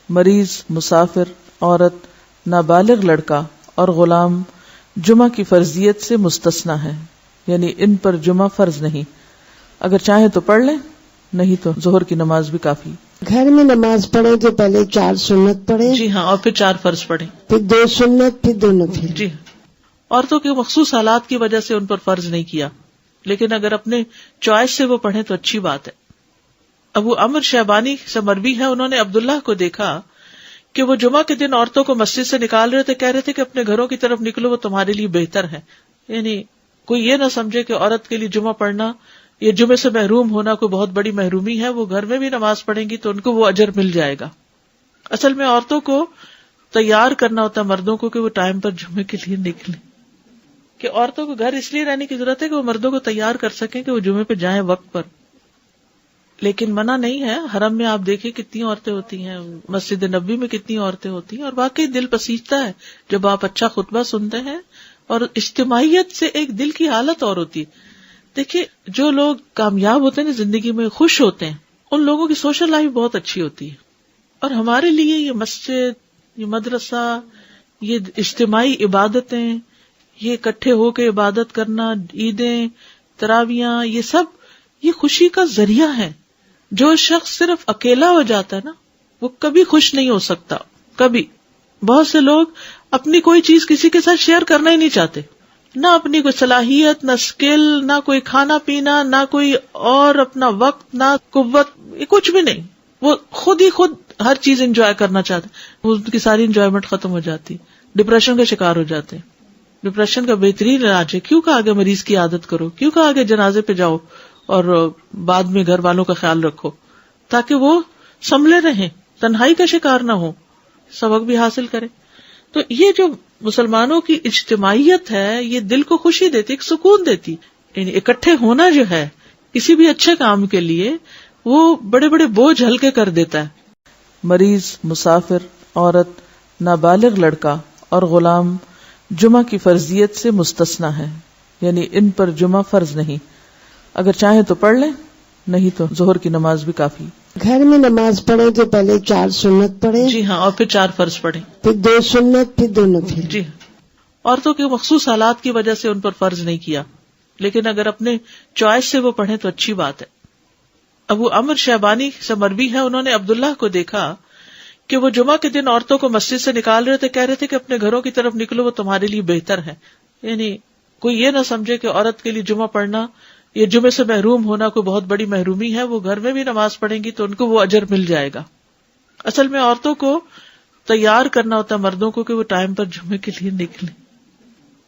مریض، مسافر، عورت، نابالغ لڑکا اور غلام جمعہ کی فرضیت سے مستثنی ہے، یعنی ان پر جمعہ فرض نہیں، اگر چاہیں تو پڑھ لیں، نہیں تو ظہر کی نماز بھی کافی۔ گھر میں نماز پڑھے تو پہلے 4 سنت پڑھے، جی ہاں، اور پھر 4 فرض پڑھیں، پھر 2 سنت، پھر 2 نفل۔ جی، عورتوں کے مخصوص حالات کی وجہ سے ان پر فرض نہیں کیا، لیکن اگر اپنے چوائس سے وہ پڑھیں تو اچھی بات ہے۔ ابو عمر شیبانی سے مروی ہے، انہوں نے عبداللہ کو دیکھا کہ وہ جمعہ کے دن عورتوں کو مسجد سے نکال رہے تھے، کہہ رہے تھے کہ اپنے گھروں کی طرف نکلو، وہ تمہارے لیے بہتر ہے۔ یعنی کوئی یہ نہ سمجھے کہ عورت کے لیے جمعہ پڑھنا یا جمعے سے محروم ہونا کوئی بہت بڑی محرومی ہے، وہ گھر میں بھی نماز پڑھیں گی تو ان کو وہ اجر مل جائے گا۔ اصل میں عورتوں کو تیار کرنا ہوتا ہے مردوں کو کہ وہ ٹائم پر جمعے کے لیے نکلیں، کہ عورتوں کو گھر اس لیے رہنے کی ضرورت ہے کہ وہ مردوں کو تیار کر سکیں کہ وہ جمعے پہ جائیں وقت پر۔ لیکن منع نہیں ہے، حرم میں آپ دیکھیں کتنی عورتیں ہوتی ہیں، مسجد نبوی میں کتنی عورتیں ہوتی ہیں، اور واقعی دل پسیجتا ہے جب آپ اچھا خطبہ سنتے ہیں، اور اجتماعیت سے ایک دل کی حالت اور ہوتی ہے۔ دیکھیے جو لوگ کامیاب ہوتے ہیں زندگی میں، خوش ہوتے ہیں، ان لوگوں کی سوشل لائف بہت اچھی ہوتی ہے، اور ہمارے لیے یہ مسجد، یہ مدرسہ، یہ اجتماعی عبادتیں، یہ اکٹھے ہو کے عبادت کرنا، عیدیں، تراویاں، یہ سب یہ خوشی کا ذریعہ ہے۔ جو شخص صرف اکیلا ہو جاتا ہے نا، وہ کبھی خوش نہیں ہو سکتا، کبھی۔ بہت سے لوگ اپنی کوئی چیز کسی کے ساتھ شیئر کرنا ہی نہیں چاہتے، نہ اپنی کوئی صلاحیت، نہ اسکل، نہ کوئی کھانا پینا، نہ کوئی اور اپنا وقت، نہ قوت، کچھ بھی نہیں۔ وہ خود ہی خود ہر چیز انجوائے کرنا چاہتے ہیں، ان کی ساری انجوائمنٹ ختم ہو جاتی، ڈپریشن کا شکار ہو جاتے ہیں۔ ڈپریشن کا بہترین علاج ہے، کیوں کہ آگے مریض کی عادت کرو، کیوں کہ آگے جنازے پہ جاؤ اور بعد میں گھر والوں کا خیال رکھو، تاکہ وہ سنبھلے رہیں، تنہائی کا شکار نہ ہو، سبق بھی حاصل کریں۔ تو یہ جو مسلمانوں کی اجتماعیت ہے، یہ دل کو خوشی دیتی، ایک سکون دیتی، یعنی اکٹھے ہونا جو ہے کسی بھی اچھے کام کے لیے، وہ بڑے بڑے بوجھ ہلکے کر دیتا ہے۔ مریض، مسافر، عورت، نابالغ لڑکا اور غلام جمعہ کی فرضیت سے مستثنی ہے، یعنی ان پر جمعہ فرض نہیں، اگر چاہیں تو پڑھ لیں، نہیں تو ظہر کی نماز بھی کافی۔ گھر میں نماز پڑھے تو پہلے 4 سنت پڑھے، جی ہاں، اور پھر 4 فرض پڑھیں، پھر 2 سنت، پھر 2 نفل۔ جی، عورتوں کے مخصوص حالات کی وجہ سے ان پر فرض نہیں کیا، لیکن اگر اپنے چوائس سے وہ پڑھیں تو اچھی بات ہے۔ ابو عمر شیبانی سے مروی ہے، انہوں نے عبداللہ کو دیکھا کہ وہ جمعہ کے دن عورتوں کو مسجد سے نکال رہے تھے، کہہ رہے تھے کہ اپنے گھروں کی طرف نکلو، وہ تمہارے لیے بہتر ہے۔ یعنی کوئی یہ نہ سمجھے کہ عورت کے لیے جمعہ پڑھنا یا جمعے سے محروم ہونا کوئی بہت بڑی محرومی ہے، وہ گھر میں بھی نماز پڑھیں گی تو ان کو وہ اجر مل جائے گا۔ اصل میں عورتوں کو تیار کرنا ہوتا ہے مردوں کو کہ وہ ٹائم پر جمعے کے لیے نکلیں،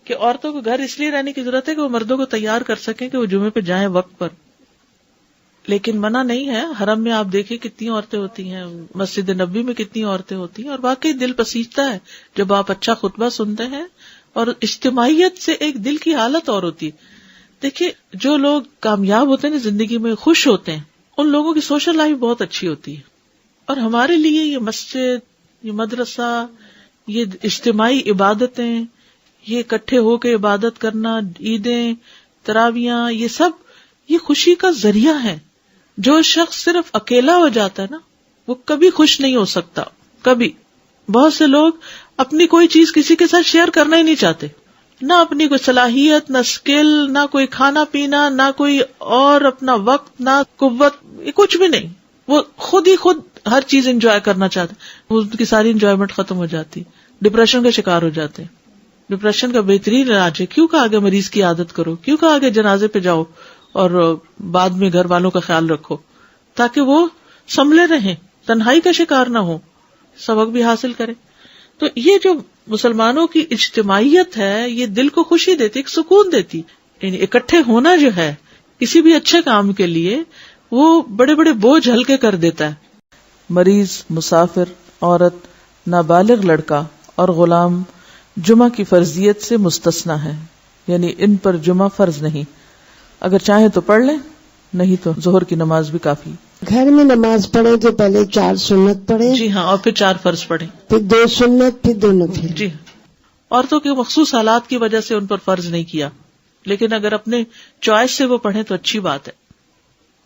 کہ عورتوں کو گھر اس لیے رہنے کی ضرورت ہے کہ وہ مردوں کو تیار کر سکیں کہ وہ جمعے پہ جائیں وقت پر۔ لیکن منع نہیں ہے، حرم میں آپ دیکھیں کتنی عورتیں ہوتی ہیں، مسجد نبوی میں کتنی عورتیں ہوتی ہیں، اور واقعی دل پسیجتا ہے جب آپ اچھا خطبہ سنتے ہیں، اور اجتماعیت سے ایک دل کی حالت اور ہوتی ہے۔ دیکھیے جو لوگ کامیاب ہوتے ہیں زندگی میں، خوش ہوتے ہیں، ان لوگوں کی سوشل لائف بہت اچھی ہوتی ہے، اور ہمارے لیے یہ مسجد، یہ مدرسہ، یہ اجتماعی عبادتیں، یہ اکٹھے ہو کے عبادت کرنا، عیدیں، تراویاں، یہ سب یہ خوشی کا ذریعہ ہے۔ جو شخص صرف اکیلا ہو جاتا ہے نا، وہ کبھی خوش نہیں ہو سکتا، کبھی۔ بہت سے لوگ اپنی کوئی چیز کسی کے ساتھ شیئر کرنا ہی نہیں چاہتے، نہ اپنی کوئی صلاحیت، نہ اسکل، نہ کوئی کھانا پینا، نہ کوئی اور اپنا وقت، نہ قوت، کچھ بھی نہیں۔ وہ خود ہی خود ہر چیز انجوائے کرنا چاہتے ہیں، ان کی ساری انجوائمنٹ ختم ہو جاتی، ڈپریشن کا شکار ہو جاتے ہیں۔ ڈپریشن کا بہترین علاج ہے، کیوں کہ آگے مریض کی عادت کرو، کیوں کہ آگے جنازے پہ جاؤ اور بعد میں گھر والوں کا خیال رکھو، تاکہ وہ سنبھلے رہیں، تنہائی کا شکار نہ ہو، سبق بھی حاصل کریں۔ تو یہ جو مسلمانوں کی اجتماعیت ہے، یہ دل کو خوشی دیتی، ایک سکون دیتی، یعنی اکٹھے ہونا جو ہے کسی بھی اچھے کام کے لیے، وہ بڑے بڑے بوجھ ہلکے کر دیتا ہے۔ مریض، مسافر، عورت، نابالغ لڑکا اور غلام جمعہ کی فرضیت سے مستثنی ہے، یعنی ان پر جمعہ فرض نہیں، اگر چاہیں تو پڑھ لیں، نہیں تو ظہر کی نماز بھی کافی۔ گھر میں نماز پڑھے تو پہلے 4 سنت پڑھے، جی ہاں، اور پھر 4 فرض پڑھیں، پھر 2 سنت، پھر 2 نفل۔ جی، عورتوں کے مخصوص حالات کی وجہ سے ان پر فرض نہیں کیا، لیکن اگر اپنے چوائس سے وہ پڑھیں تو اچھی بات ہے۔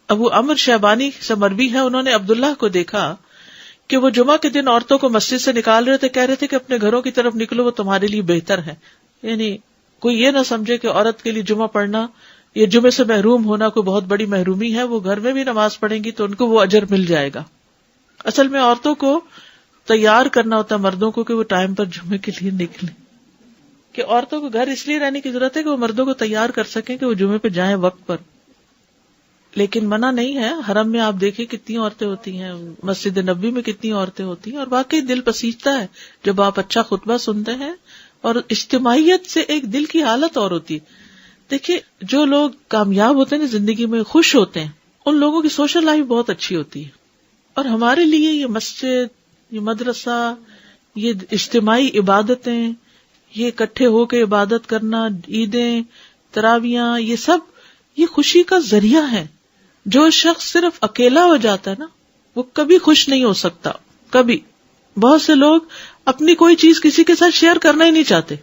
ابو عمر شیبانی سے مروی ہے، انہوں نے عبداللہ کو دیکھا کہ وہ جمعہ کے دن عورتوں کو مسجد سے نکال رہے تھے، کہہ رہے تھے کہ اپنے گھروں کی طرف نکلو، وہ تمہارے لیے بہتر ہے. یعنی کوئی یہ نہ سمجھے کہ عورت کے لیے جمعہ پڑھنا یا جمعے سے محروم ہونا کوئی بہت بڑی محرومی ہے. وہ گھر میں بھی نماز پڑھیں گی تو ان کو وہ اجر مل جائے گا. اصل میں عورتوں کو تیار کرنا ہوتا ہے مردوں کو کہ وہ ٹائم پر جمعے کے لیے نکلیں. کہ عورتوں کو گھر اس لیے رہنے کی ضرورت ہے کہ وہ مردوں کو تیار کر سکیں کہ وہ جمعے پہ جائیں وقت پر. لیکن منع نہیں ہے. حرم میں آپ دیکھیں کتنی عورتیں ہوتی ہیں، مسجد نبوی میں کتنی عورتیں ہوتی ہیں، اور واقعی دل پسیجتا ہے جب آپ اچھا خطبہ سنتے ہیں. اور اجتماعیت سے ایک دل کی حالت اور ہوتی ہے. دیکھیے جو لوگ کامیاب ہوتے ہیں نا زندگی میں، خوش ہوتے ہیں، ان لوگوں کی سوشل لائف بہت اچھی ہوتی ہے. اور ہمارے لیے یہ مسجد، یہ مدرسہ، یہ اجتماعی عبادتیں، یہ اکٹھے ہو کے عبادت کرنا، عیدیں، تراویاں، یہ سب یہ خوشی کا ذریعہ ہے. جو شخص صرف اکیلا ہو جاتا ہے نا وہ کبھی خوش نہیں ہو سکتا. کبھی. بہت سے لوگ اپنی کوئی چیز کسی کے ساتھ شیئر کرنا ہی نہیں چاہتے،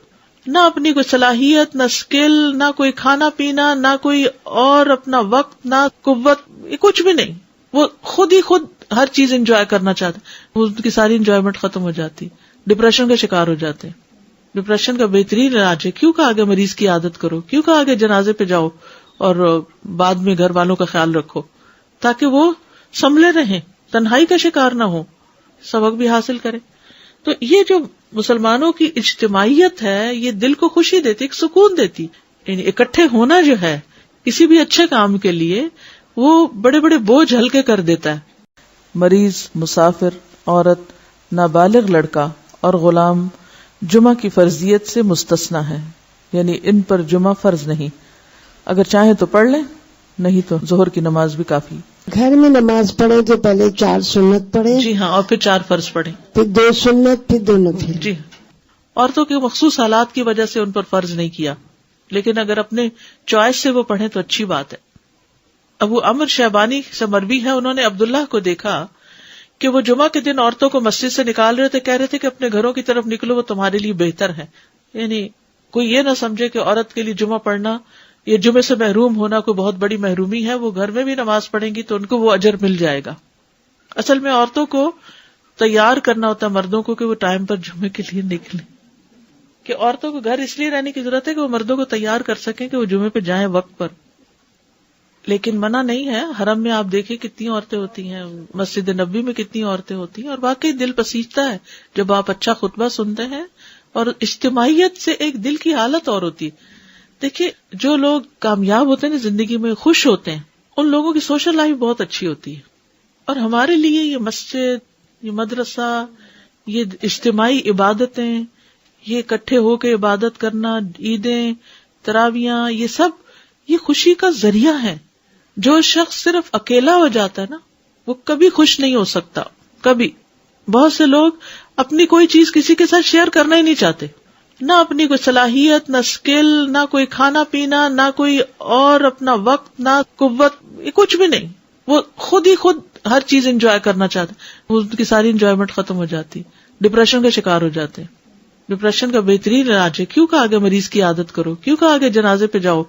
نہ اپنی کوئی صلاحیت، نہ اسکل، نہ کوئی کھانا پینا، نہ کوئی اور اپنا وقت، نہ قوت، کچھ بھی نہیں. وہ خود ہی خود ہر چیز انجوائے کرنا چاہتے ہیں. ان کی ساری انجوائمنٹ ختم ہو جاتی، ڈپریشن کا شکار ہو جاتے ہیں. ڈپریشن کا بہترین علاج ہے کیوں کہ آگے مریض کی عادت کرو، کیوں کہ آگے جنازے پہ جاؤ اور بعد میں گھر والوں کا خیال رکھو تاکہ وہ سنبھلے رہیں، تنہائی کا شکار نہ ہو، سبق بھی حاصل کرے. تو یہ جو مسلمانوں کی اجتماعیت ہے یہ دل کو خوشی دیتی، ایک سکون دیتی. یعنی اکٹھے ہونا جو ہے کسی بھی اچھے کام کے لیے وہ بڑے بڑے بوجھ ہلکے کر دیتا ہے. مریض، مسافر، عورت، نابالغ لڑکا اور غلام جمعہ کی فرضیت سے مستثنی ہے. یعنی ان پر جمعہ فرض نہیں، اگر چاہیں تو پڑھ لیں، نہیں تو ظہر کی نماز بھی کافی. گھر میں نماز پڑھے تو پہلے 4 سنت پڑھے، جی ہاں، اور پھر 4 فرض پڑھیں، پھر 2 سنت، پھر 2 نفل. جی. عورتوں کے مخصوص حالات کی وجہ سے ان پر فرض نہیں کیا، لیکن اگر اپنے چوائس سے وہ پڑھیں تو اچھی بات ہے. ابو عمر شیبانی سے مروی ہے، انہوں نے عبداللہ کو دیکھا کہ وہ جمعہ کے دن عورتوں کو مسجد سے نکال رہے تھے، کہہ رہے تھے کہ اپنے گھروں کی طرف نکلو، وہ تمہارے لیے بہتر ہے. یعنی کوئی یہ نہ سمجھے کہ عورت کے لیے جمعہ پڑھنا یا جمعے سے محروم ہونا کوئی بہت بڑی محرومی ہے. وہ گھر میں بھی نماز پڑھیں گی تو ان کو وہ اجر مل جائے گا. اصل میں عورتوں کو تیار کرنا ہوتا ہے مردوں کو کہ وہ ٹائم پر جمعے کے لیے نکلیں. کہ عورتوں کو گھر اس لیے رہنے کی ضرورت ہے کہ وہ مردوں کو تیار کر سکیں کہ وہ جمعے پہ جائیں وقت پر. لیکن منع نہیں ہے. حرم میں آپ دیکھیں کتنی عورتیں ہوتی ہیں، مسجد نبوی میں کتنی عورتیں ہوتی ہیں، اور واقعی دل پسیجتا ہے جب آپ اچھا خطبہ سنتے ہیں. اور اجتماعیت سے ایک دل کی حالت اور ہوتی ہے. دیکھیے جو لوگ کامیاب ہوتے ہیں نا زندگی میں، خوش ہوتے ہیں، ان لوگوں کی سوشل لائف بہت اچھی ہوتی ہے. اور ہمارے لیے یہ مسجد، یہ مدرسہ، یہ اجتماعی عبادتیں، یہ اکٹھے ہو کے عبادت کرنا، عیدیں، تراویاں، یہ سب یہ خوشی کا ذریعہ ہے. جو شخص صرف اکیلا ہو جاتا ہے نا وہ کبھی خوش نہیں ہو سکتا. کبھی. بہت سے لوگ اپنی کوئی چیز کسی کے ساتھ شیئر کرنا ہی نہیں چاہتے، نہ اپنی کوئی صلاحیت، نہ اسکل، نہ کوئی کھانا پینا، نہ کوئی اور اپنا وقت، نہ قوت، کچھ بھی نہیں. وہ خود ہی خود ہر چیز انجوائے کرنا چاہتے ہیں. ان کی ساری انجوائمنٹ ختم ہو جاتی، ڈپریشن کا شکار ہو جاتے ہیں. ڈپریشن کا بہترین علاج ہے کیوں کہ آگے مریض کی عادت کرو، کیوں کہ آگے جنازے پہ جاؤ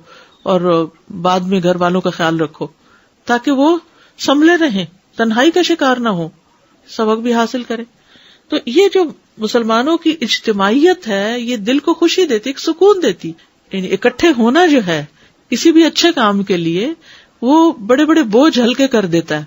اور بعد میں گھر والوں کا خیال رکھو تاکہ وہ سنبھلے رہیں، تنہائی کا شکار نہ ہو، سبق بھی حاصل کرے. تو یہ جو مسلمانوں کی اجتماعیت ہے یہ دل کو خوشی دیتی، ایک سکون دیتی. یعنی اکٹھے ہونا جو ہے کسی بھی اچھے کام کے لیے وہ بڑے بڑے بوجھ ہلکے کر دیتا ہے.